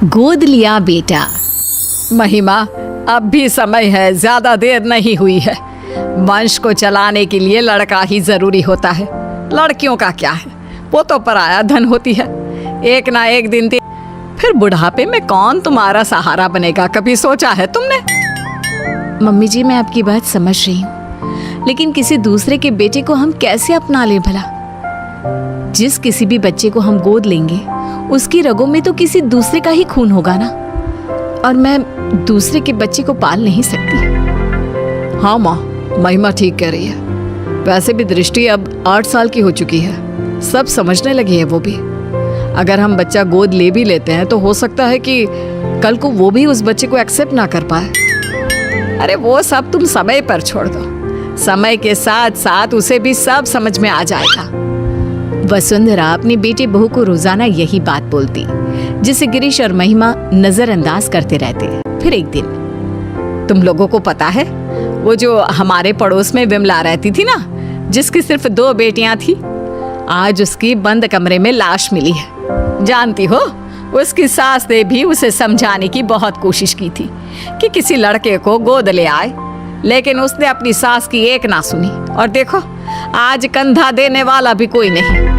गोद लिया बेटा। महिमा, अब भी समय है, ज्यादा देर नहीं हुई है। वंश को चलाने के लिए लड़का ही जरूरी होता है। लड़कियों का क्या है, वो तो पराया धन होती है। एक ना एक दिन फिर बुढ़ापे में कौन तुम्हारा सहारा बनेगा, कभी सोचा है तुमने? मम्मी जी, मैं आपकी बात समझ रही हूँ, लेकिन किसी दूसरे के बेटे को हम कैसे अपना लें भला? जिस किसी भी बच्चे को हम गोद लेंगे उसकी रगों में तो किसी दूसरे का ही खून होगा ना, और मैं दूसरे के बच्चे को पाल नहीं सकती। हाँ माँ, महिमा ठीक कह रही है। वैसे भी दृष्टि अब 8 साल की हो चुकी है, सब समझने लगी है वो भी। अगर हम बच्चा गोद ले भी लेते हैं तो हो सकता है कि कल को वो भी उस बच्चे को एक्सेप्ट ना कर पाए। अरे वो सब तुम समय पर छोड़ दो, समय के साथ साथ उसे भी सब समझ में आ जाएगा। वसुंधरा अपनी बेटे बहू को रोजाना यही बात बोलती, जिसे गिरीश और महिमा नजरअंदाज करते रहते। फिर एक दिन, तुम लोगों को पता है वो जो हमारे पड़ोस में विमला रहती थी ना, जिसकी सिर्फ 2 बेटियां थी, आज उसकी बंद कमरे में लाश मिली है। जानती हो, उसकी सास ने भी उसे समझाने की बहुत कोशिश की थी कि किसी लड़के को गोद ले आए, लेकिन उसने अपनी सास की एक ना सुनी, और देखो आज कंधा देने वाला भी कोई नहीं।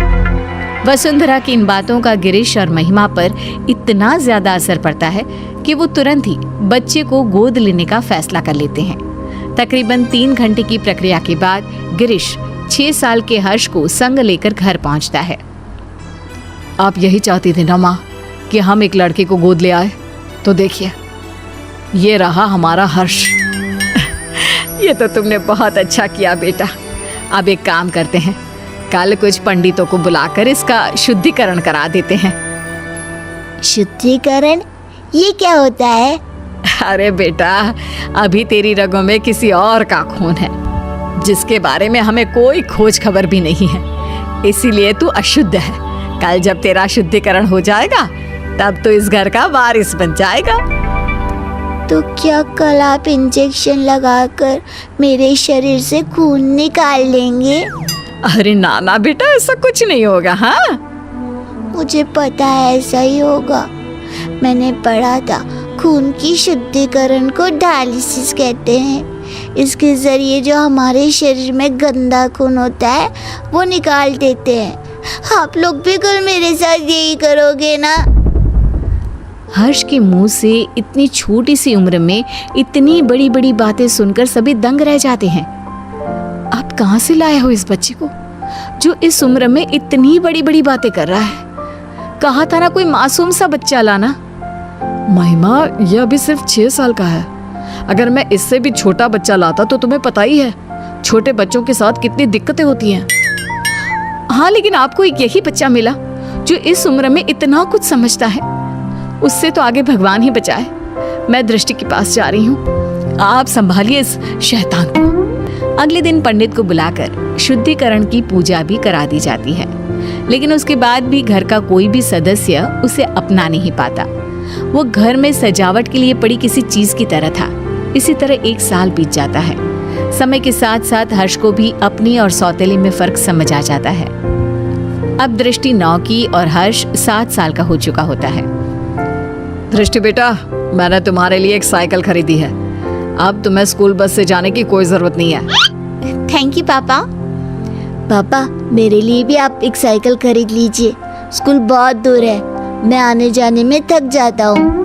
वसुंधरा की इन बातों का गिरीश और महिमा पर इतना ज्यादा असर पड़ता है कि वो तुरंत ही बच्चे को गोद लेने का फैसला कर लेते हैं। तकरीबन 3 घंटे की प्रक्रिया के बाद गिरीश 6 साल के हर्ष को संग लेकर घर पहुंचता है। आप यही चाहती थी ना माँ कि हम एक लड़के को गोद ले आए? तो देखिए, ये रहा हमारा हर्ष। ये तो तुमने बहुत अच्छा किया बेटा। अब एक काम करते हैं, कल कुछ पंडितों को बुलाकर इसका शुद्धिकरण करा देते हैं। शुद्धिकरण? ये क्या होता है? अरे बेटा, अभी तेरी रगों में किसी और का खून है, जिसके बारे में हमें कोई खोज खबर भी नहीं है, इसीलिए तू अशुद्ध है। कल जब तेरा शुद्धिकरण हो जाएगा तब तो इस घर का वारिस बन जाएगा। तो क्या कल आप इंजेक्शन लगाकर मेरे शरीर से खून निकाल लेंगे? अरे ना ना बेटा, ऐसा कुछ नहीं होगा। हाँ, मुझे पता है ऐसा ही होगा। मैंने पढ़ा था खून की शुद्धिकरण को डायलिसिस कहते हैं। इसके जरिए जो हमारे शरीर में गंदा खून होता है वो निकाल देते हैं। आप लोग भी कल मेरे साथ यही करोगे ना? हर्ष के मुंह से इतनी छोटी सी उम्र में इतनी बड़ी बड़ी बातें सुनकर सभी दंग रह जाते हैं। आप कहाँ से लाए हो इस बच्चे को जो इस उम्र में इतनी बड़ी बड़ी बातें कर रहा है? कहा था ना कोई मासूम सा बच्चा लाना। महिमा, यह अभी सिर्फ 6 साल का है। अगर मैं इससे भी छोटा बच्चा लाता तो तुम्हें पता ही है छोटे बच्चों के साथ कितनी दिक्कतें होती हैं। हाँ, लेकिन आपको एक यही बच्चा मिला जो इस उम्र में इतना कुछ समझता है। उससे तो आगे भगवान ही बचाए। मैं दृष्टि के पास जा रही हूँ, आप संभालिए इस शैतान को। अगले दिन पंडित को बुलाकर शुद्धिकरण की पूजा भी करा दी जाती है, लेकिन उसके बाद भी घर का कोई भी सदस्य उसे अपना नहीं पाता। वो घर में सजावट के लिए पड़ी किसी चीज की तरह था। इसी तरह 1 साल बीत जाता है। समय के साथ साथ हर्ष को भी अपनी और सौतेली में फर्क समझ आ जाता है। अब दृष्टि 9 की और हर्ष 7 साल का हो चुका होता है। दृष्टि बेटा, मैंने तुम्हारे लिए एक साइकिल खरीदी है। अब तुम्हें स्कूल बस से जाने की कोई जरूरत नहीं है। थैंक यू पापा। पापा, मेरे लिए भी आप एक साइकिल खरीद लीजिए। स्कूल बहुत दूर है, मैं आने जाने में थक जाता हूँ।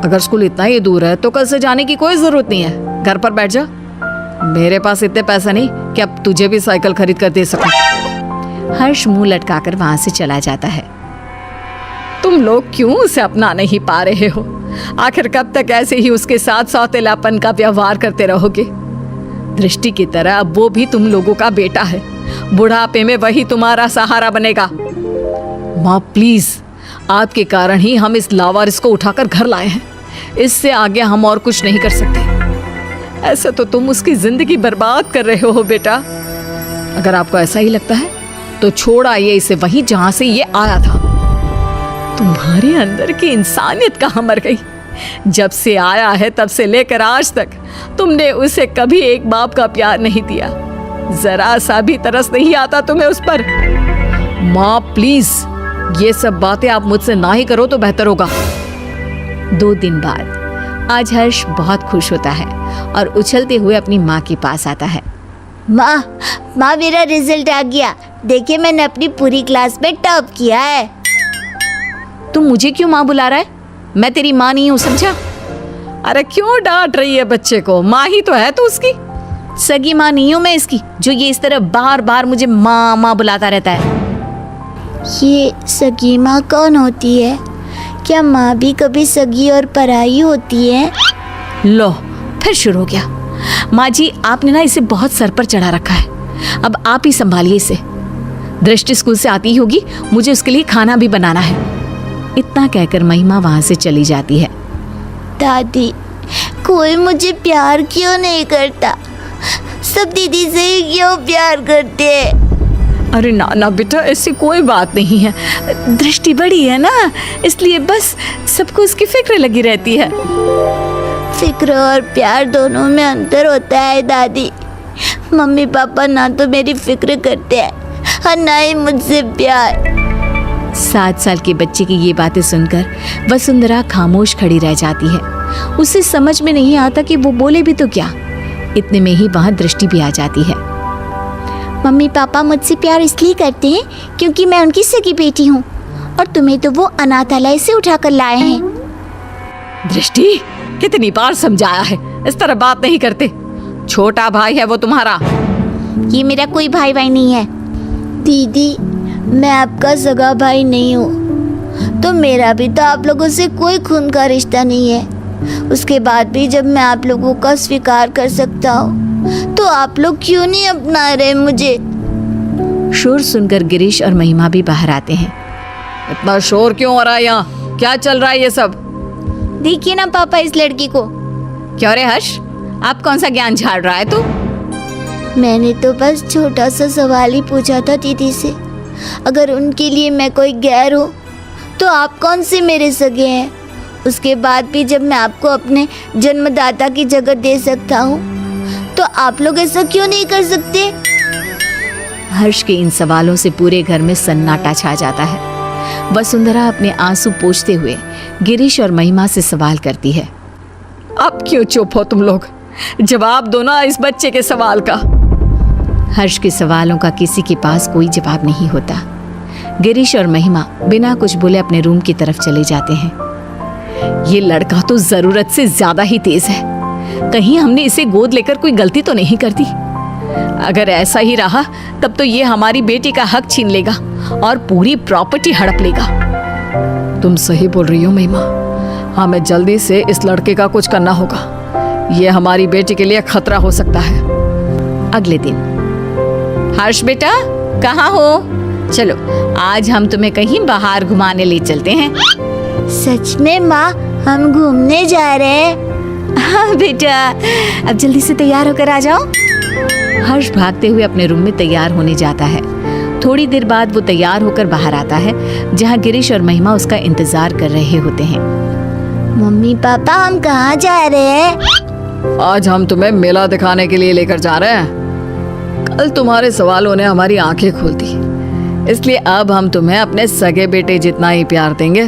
अगर स्कूल इतना ही दूर है तो कल से जाने की कोई जरूरत नहीं है, घर पर बैठ जा। मेरे पास इतने पैसे नहीं कि अब तुझे भी साइकिल खरीद कर दे सकूं। हर्ष मुंह लटकाकर वहां से चला जाता है। तुम लोग क्यों उसे अपना नहीं पा रहे हो? आखिर कब तक ऐसे ही उसके साथ सौतेलापन का व्यवहार करते रहोगे? दृष्टि की तरह अब वो भी तुम लोगों का बेटा है। बुढ़ापे में वही तुम्हारा सहारा बनेगा। माँ प्लीज, आपके कारण ही हम इस लावारिस को उठाकर घर लाए हैं। इससे आगे हम और कुछ नहीं कर सकते। ऐसे तो तुम उसकी जिंदगी बर्बाद कर रहे हो बेटा। अगर आपको ऐसा ही लगता है तो छोड़ आइए इसे वहीं जहां से ये आया था। तुम्हारे अंदर की इंसानियत कहाँ मर गई? जब से आया है तब से लेकर आज तक तुमने उसे कभी एक बाप का प्यार नहीं दिया। जरा सा भी तरस नहीं आता तुम्हें उस पर। माँ प्लीज, ये सब बातें आप मुझसे ना ही करो तो बेहतर होगा। 2 दिन बाद आज हर्ष बहुत खुश होता है और उछलते हुए अपनी माँ के पास आता है। माँ माँ, मेरा रिजल्ट आ गया। देखिए, मैंने अपनी पूरी क्लास में टॉप किया है। तुम मुझे क्यों माँ बुला रहा है? मैं तेरी माँ नहीं हूँ, समझा? अरे क्यों डांट रही है बच्चे को? माँ ही तो है तू उसकी। सगी माँ नहीं हूँ मैं इसकी, जो ये इस तरह बार बार मुझे माँ माँ बुलाता रहता है। ये सगी माँ कौन होती है? क्या माँ भी कभी सगी और पराई होती है? लो, फिर शुरू हो गया। माँ जी, आपने ना इसे बहुत सर पर चढ़ा रखा है। अब आप ही संभालिए इसे। दृष्टि स्कूल से आती ही होगी, मुझे उसके लिए खाना भी बनाना है। इतना कहकर महिमा वहां से चली जाती है। दादी, कोई मुझे प्यार क्यों नहीं करता? सब दीदी से ही क्यों प्यार करते हैं? अरे ना ना बेटा, ऐसी कोई बात नहीं है। दृष्टि बड़ी है ना, इसलिए बस सबको उसकी फिक्र लगी रहती है। फिक्र और प्यार दोनों में अंतर होता है दादी। मम्मी पापा ना तो मेरी फिक्र करते हैं और ना ही मुझसे प्यार। 7 साल के बच्चे की ये बातें सुनकर वसुंधरा खामोश खड़ी रह जाती है। उसे समझ में नहीं आता कि वो बोले भी तो क्या। इतने में ही वहां दृष्टि भी आ जाती है। मम्मी पापा मुझसे प्यार इसलिए करते हैं क्योंकि मैं उनकी सगी बेटी हूँ, और तुम्हें तो वो अनाथालय से उठाकर लाए हैं। दृष्टि, कितनी बार समझाया है, इस तरह बात नहीं करते। छोटा भाई है वो तुम्हारा। ये मेरा कोई भाई भाई नहीं है। दीदी, मैं आपका सगा भाई नहीं हूँ, तो मेरा भी तो आप लोगों से कोई खून का रिश्ता नहीं है। उसके बाद भी जब मैं आप लोगों का स्वीकार कर सकता हूँ, तो आप लोग क्यों नहीं अपना रहे मुझे? शोर सुनकर गिरीश और महिमा भी बाहर आते हैं। इतना शोर क्यों हो रहा है यहाँ? क्या चल रहा है ये सब? देखिए ना पापा इस लड़की को। क्यों रे हर्ष, आप कौन सा ज्ञान झाड़ रहा है तू? मैंने तो बस छोटा सा सवाल ही पूछा था दीदी से। अगर उनके लिए मैं कोई गैर हूँ, तो आप कौन से मेरे सगे हैं? उसके बाद भी जब मैं आपको अपने जन्मदाता की जगह दे सकता हूँ, तो आप लोग ऐसा क्यों नहीं कर सकते? हर्ष के इन सवालों से पूरे घर में सन्नाटा छा जाता है। वसुंधरा अपने आंसू पोंछते हुए गिरीश और महिमा से सवाल करती है। अब क्यों चुप हो तुम लोग? जवाब दो ना इस बच्चे के सवाल का। हर्ष के सवालों का किसी के पास कोई जवाब नहीं होता। गिरीश और महिमा बिना कुछ बोले अपने रूम की तरफ चले जाते हैं। ये लड़का तो जरूरत से ज्यादा ही तेज है। कहीं हमने इसे गोद लेकर कोई गलती तो नहीं कर दी? अगर ऐसा ही रहा तब तो ये हमारी बेटी का हक छीन लेगा और पूरी प्रॉपर्टी हड़प लेगा। तुम सही बोल रही हो महिमा। हमें जल्दी से इस लड़के का कुछ करना होगा। ये हमारी बेटी के लिए खतरा हो सकता है। अगले दिन, हर्ष बेटा कहाँ हो? चलो आज हम तुम्हें कहीं बाहर घुमाने ले चलते हैं। सच में माँ, हम घूमने जा रहे हैं? हाँ बेटा, अब जल्दी से तैयार होकर आ जाओ। हर्ष भागते हुए अपने रूम में तैयार होने जाता है। थोड़ी देर बाद वो तैयार होकर बाहर आता है, जहाँ गिरीश और महिमा उसका इंतजार कर रहे होते हैं। मम्मी पापा, हम कहाँ जा रहे हैं? आज हम तुम्हें मेला दिखाने के लिए लेकर जा रहे हैं। कल तुम्हारे सवालों ने हमारी आंखें खोल दी, इसलिए अब हम तुम्हें अपने सगे बेटे जितना ही प्यार देंगे।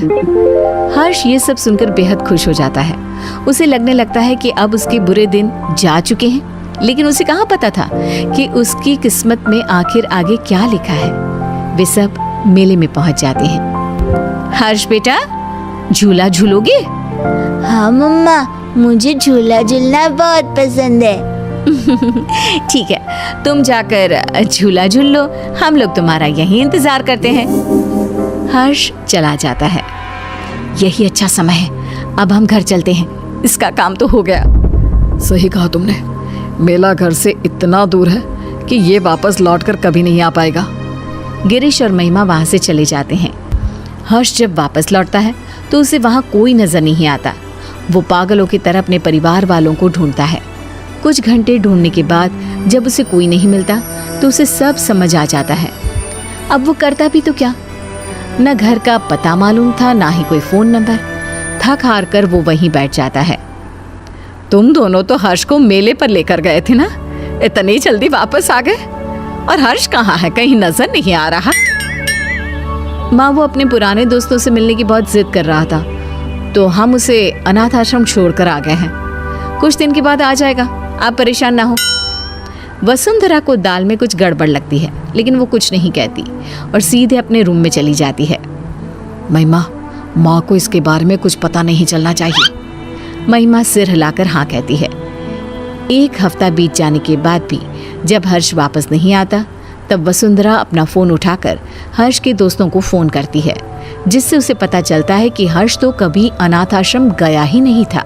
हर्ष ये सब सुनकर बेहद खुश हो जाता है। उसे लगने लगता है कि अब उसके बुरे दिन जा चुके हैं, लेकिन उसे कहाँ पता था कि उसकी किस्मत में आखिर आगे क्या लिखा है। वे सब मेले में पहुंच जाते हैं। हर्ष बेटा, झूला झूलोगे? हाँ मम्मा, मुझे झूला झूलना बहुत पसंद है। ठीक है, तुम जाकर झूला झूल लो, हम लोग तुम्हारा यही इंतजार करते हैं। हर्ष चला जाता है। यही अच्छा समय है, अब हम घर चलते हैं। इसका काम तो हो गया। सही कहा तुमने। मेला घर से इतना दूर है कि ये वापस लौटकर कभी नहीं आ पाएगा। गिरीश और महिमा वहां से चले जाते हैं। हर्ष जब वापस लौटता है तो उसे वहां कोई नजर नहीं आता। वो पागलों की तरह अपने परिवार वालों को ढूंढता है। कुछ घंटे ढूंढने के बाद जब उसे कोई नहीं मिलता तो उसे सब समझ आ जाता है। अब वो करता भी तो क्या? न घर का पता मालूम था, ना ही कोई फोन नंबर। थक हार कर वो वहीं बैठ जाता है। तुम दोनों तो हर्ष को मेले पर लेकर गए थे ना, इतनी जल्दी वापस आ गए? और हर्ष कहाँ है? कहीं नजर नहीं आ रहा। माँ, वो अपने पुराने दोस्तों से मिलने की बहुत जिद कर रहा था, तो हम उसे अनाथ आश्रम छोड़कर आ गए हैं। कुछ दिन के बाद आ जाएगा, आप परेशान ना हो। वसुंधरा को दाल में कुछ गड़बड़ लगती है, लेकिन वो कुछ नहीं कहती और सीधे अपने रूम में चली जाती है। महिमा, माँ को इसके बारे में कुछ पता नहीं चलना चाहिए। महिमा सिर हिलाकर हाँ कहती है। एक हफ्ता बीत जाने के बाद भी जब हर्ष वापस नहीं आता, तब वसुंधरा अपना फ़ोन उठाकर हर्ष के दोस्तों को फ़ोन करती है, जिससे उसे पता चलता है कि हर्ष तो कभी अनाथ आश्रम गया ही नहीं था।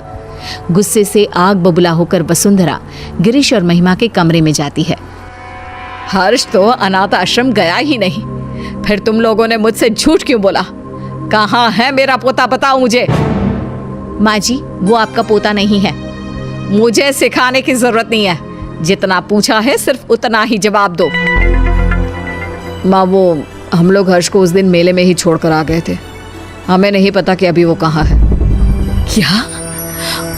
गुस्से से आग बबूला होकर वसुंधरा गिरीश और महिमा के कमरे में जाती है। हर्ष तो अनाथ आश्रम गया ही नहीं, फिर तुम लोगों ने मुझसे झूठ क्यों बोला? कहाँ है मेरा पोता, बताओ मुझे। माँ जी, वो आपका पोता नहीं है। मुझे सिखाने की जरूरत नहीं है, जितना पूछा है सिर्फ उतना ही जवाब दो। माँ, वो हम लोग हर्ष को उस दिन मेले में ही छोड़कर आ गए थे। हमें नहीं पता कि अभी वो कहाँ है। क्या?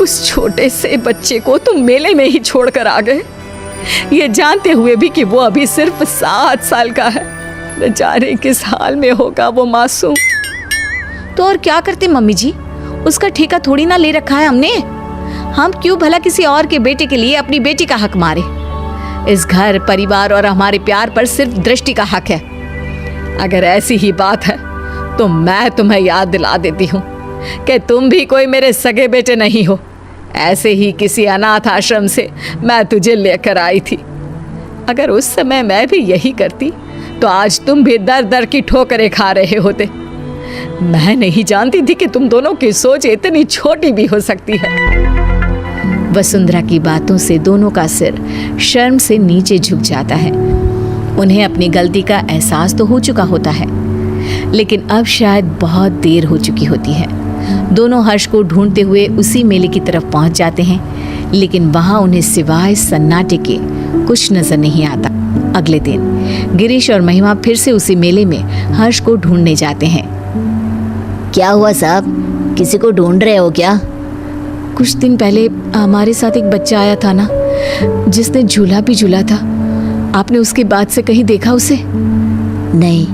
उस छोटे से बच्चे को तुम मेले में ही छोड़कर आ गए, ये जानते हुए भी कि वो अभी सिर्फ 7 साल का है। न जाने किस हाल में होगा वो मासूम। तो और क्या करते मम्मी जी, उसका ठेका थोड़ी ना ले रखा है हमने। हम क्यों भला किसी और के बेटे के लिए अपनी बेटी का हक मारे। इस घर, परिवार और हमारे प्यार पर सिर्फ दृष्टि का हक है। अगर ऐसी ही बात है तो मैं तुम्हें याद दिला देती हूँ कि तुम भी कोई मेरे सगे बेटे नहीं हो। ऐसे ही किसी अनाथ आश्रम से मैं तुझे लेकर आई थी। अगर उस समय मैं भी यही करती तो आज तुम भी दर दर की ठोकरें खा रहे होते। मैं नहीं जानती थी कि तुम दोनों की सोच इतनी छोटी भी हो सकती है। वसुंधरा की बातों से दोनों का सिर शर्म से नीचे झुक जाता है। उन्हें अपनी गलती का एहसास तो हो चुका होता है, लेकिन अब शायद बहुत देर हो चुकी होती है। दोनों हर्ष को ढूंढते हुए उसी मेले की तरफ पहुंच जाते हैं, लेकिन वहां उन्हें सिवाय सन्नाटे के कुछ नजर नहीं आता। अगले दिन गिरीश और महिमा फिर से उसी मेले में हर्ष को ढूंढने जाते हैं। क्या हुआ साहब, किसी को ढूंढ रहे हो क्या? कुछ दिन पहले हमारे साथ एक बच्चा आया था ना, जिसने झूला भी झूला था। आपने उसके बाद से कहीं देखा उसे? नहीं,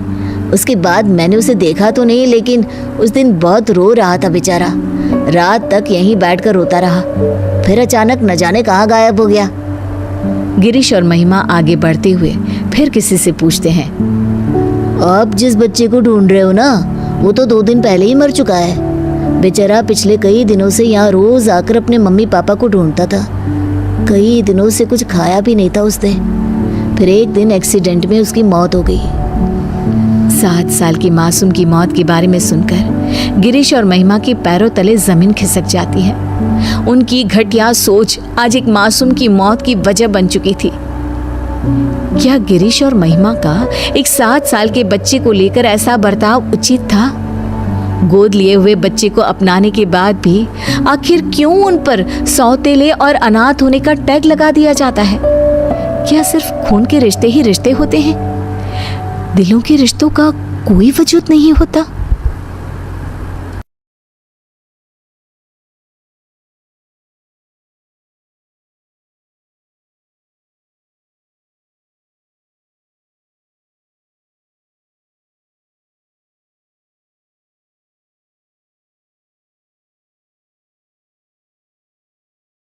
उसके बाद मैंने उसे देखा तो नहीं, लेकिन उस दिन बहुत रो रहा था बेचारा। रात तक यहीं बैठकर रोता रहा, फिर अचानक न जाने कहाँ गायब हो गया। गिरीश और महिमा आगे बढ़ते हुए फिर किसी से पूछते हैं। आप जिस बच्चे को ढूंढ रहे हो ना, वो तो 2 दिन पहले ही मर चुका है। बेचारा पिछले कई दिनों से यहाँ रोज आकर अपने मम्मी पापा को ढूंढता था। कई दिनों से कुछ खाया भी नहीं था उसने। फिर एक दिन एक्सीडेंट में उसकी मौत हो गई। 7 साल की मासूम की मौत के बारे में सुनकर गिरीश और महिमा के पैरों तले जमीन खिसक जाती है। उनकी घटिया सोच आज एक मासूम की मौत की वजह बन चुकी थी। क्या गिरीश और महिमा का एक 7 साल के बच्चे को लेकर ऐसा बर्ताव उचित था? गोद लिए हुए बच्चे को अपनाने के बाद भी आखिर क्यों उन पर सौतेले और अनाथ होने का टैग लगा दिया जाता है? क्या सिर्फ खून के रिश्ते ही रिश्ते होते हैं? दिलों के रिश्तों का कोई वजूद नहीं होता?